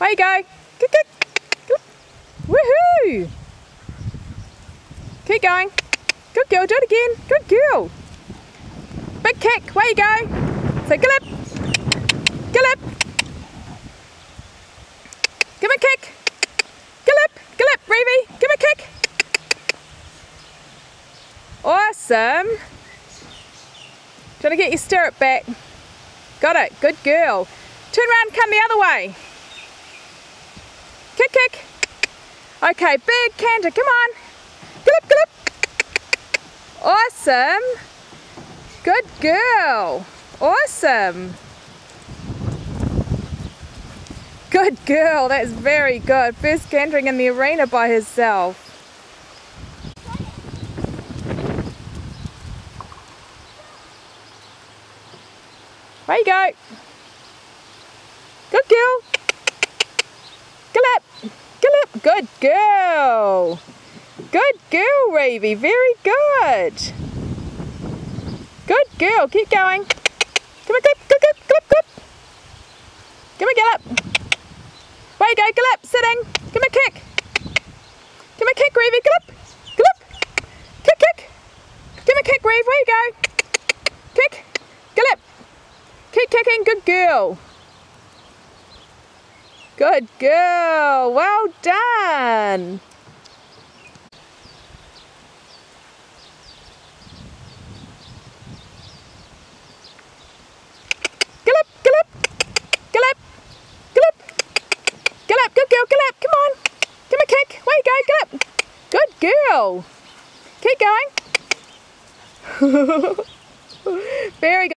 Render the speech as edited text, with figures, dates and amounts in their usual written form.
Way you go. Kick, kick. Good. Woohoo! Keep going. Good girl, do it again. Good girl. Big kick, way you go. So gallop. Gallop. Give him a kick. Gallop. Gallop, Reevie. Give him a kick. Awesome. Trying to get your stirrup back. Got it. Good girl. Turn around, come the other way. Kick, kick. Okay, big canter. Come on. Gallop, gallop. Awesome. Good girl. Awesome. Good girl. That's very good. First cantering in the arena by herself. There you go. Good girl. Gallop. Gallop. Good girl. Good girl, Reevie. Very good. Good girl. Keep going. Come on, gallop, gallop, gallop, gallop. Give me a gallop. There you go. Gallop. Sitting. Give me a kick. Give me a kick, Reevie. Gallop. Gallop. Kick, kick. Give me a kick, Reeve. Where you go? Kick. Gallop. Keep kicking, good girl. Good girl, well done. Gallop, gallop, gallop, gallop, gallop, good girl, gallop, come on. Give me a kick, where you go, gallop. Good girl. Keep going. Very good.